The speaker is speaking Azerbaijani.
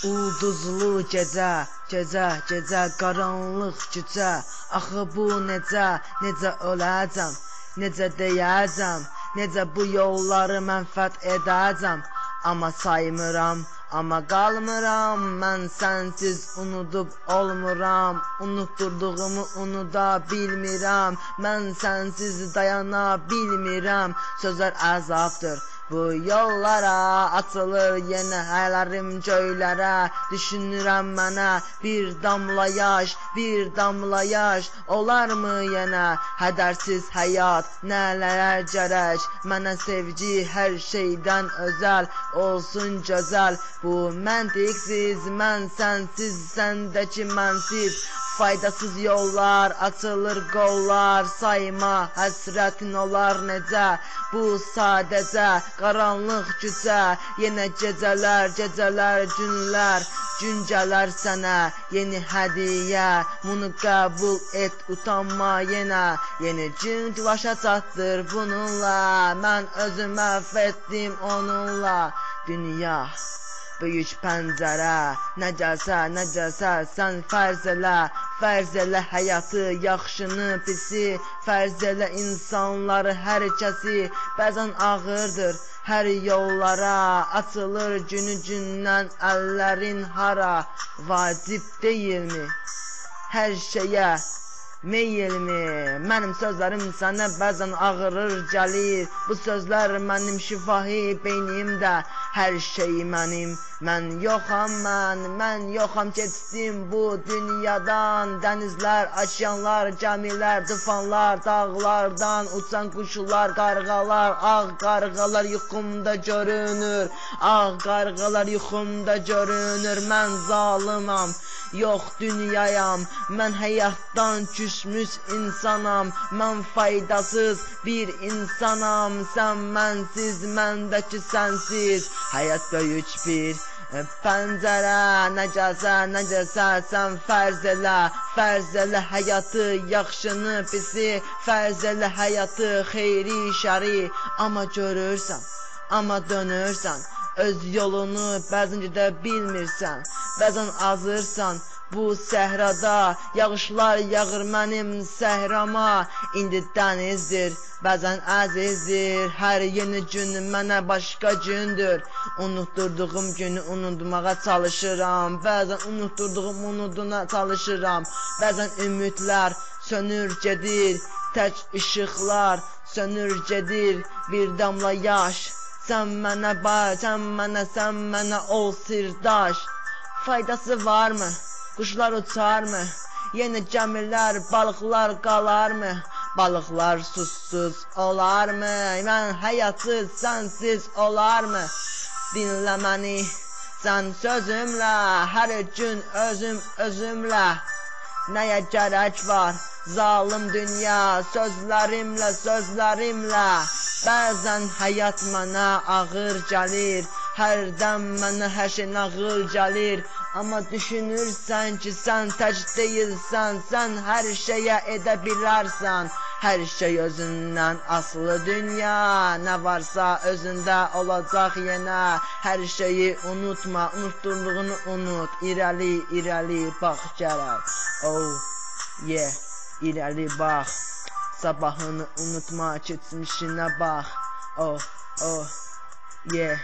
Ulduzlu gecə, gecə, qaranlıq gecə. Axı bu necə öləcəm, necə deyəcəm, necə bu yolları mən fəth edəcəm. Amma saymıram, amma qalmıram, mən sənsiz unudub olmuram. Unutturduğumu unuda bilmirəm, mən sənsiz dayana bilmirəm. Sözlər əzabdır bu yollara, açılır yenə həylərim göylərə. Düşünürəm mənə bir damla yaş, olarmı yenə hədərsiz həyat, nələrə gərək. Mənə sevgi hər şeydən özəl, olsun gözəl. Bu məntiqsiz, mən sənsiz, səndəki mənsiz. Faydasız yollar, açılır qollar, sayma həsrətin olar necə. Bu sadəcə qaranlıq gücə, yenə gecələr, günlər. Gün gələr sənə yeni hədiyyə, bunu qəbul et, utanma yenə. Yeni gün başa çatdır bununla, mən özümü əfv onunla. Dünya böyük pəncərə, necəsə sən fərz elə həyatı, yaxşını, pisi, fərz elə insanları, hər kəsi. Bəzən ağırdır hər yollara, açılır gündən əllərin hara. Vacib deyilmi hər şeyə meyilmi? Mənim sözlərim sənə bəzən ağırır gəlir. Bu sözlər mənim şifahi beynimdə, hər şey mənim. Mən yoxam, mən yoxam, keçdim bu dünyadan. Dənizlər, okeanlar, gəmilər, tufanlar, dağlardan uçan quşlar, qarğalar, ağ qarğalar yuxumda görünür. Ağ qarğalar yuxumda görünür. Mən zalımam, yox dünyayam, mən həyatdan küsmüş insanam. Mən faydasız bir insanam, sən mənsiz, məndəki sənsiz. Həyat böyük bir pəncərə, necəsə sən fərz elə həyatı, yaxşını, pisi, fərz elə həyatı, xeyri, şəri. Amma görürsən, amma dönürsən, öz yolunu bəzən gedə bilmirsən, bəzən azırsan bu səhrada. Yağışlar yağır mənim səhrama, indi dənizdir, bəzən əzizdir. Hər yeni gün mənə başqa gündür. Unutturduğum günü unutmağa çalışıram, bəzən unutturduğum unutuna çalışıram. Bəzən ümidlər sönür gedir, tək işıqlar sönür gedir. Bir damla yaş, sən mənə bax, sən mənə ol sirdaş. Faydası varmı? Quşlar uçarmı? Yenə gəmilər, balıqlar qalarmı? Balıqlar susuz olarmı? Mən həyatsız, sənsiz olarmı? Dinlə məni, sən sözümlə, hər gün özümlə. Nəyə gərək var zalım dünya, sözlərimlə. Bəzən həyat mənə ağır gəlir, hərdən mənə hər şey ağır gəlir. Amma düşünürsən ki, sən tək deyilsən, sən hər şeyə edə bilərsən. Hər şey özündən asılı dünya, nə varsa özündə olacaq yenə. Hər şeyi unutma, unutturduğunu unut, irəli bax gərək. Oh, yeah, irəli bax, sabahını unutma, keçmişinə bax. Oh, yeah.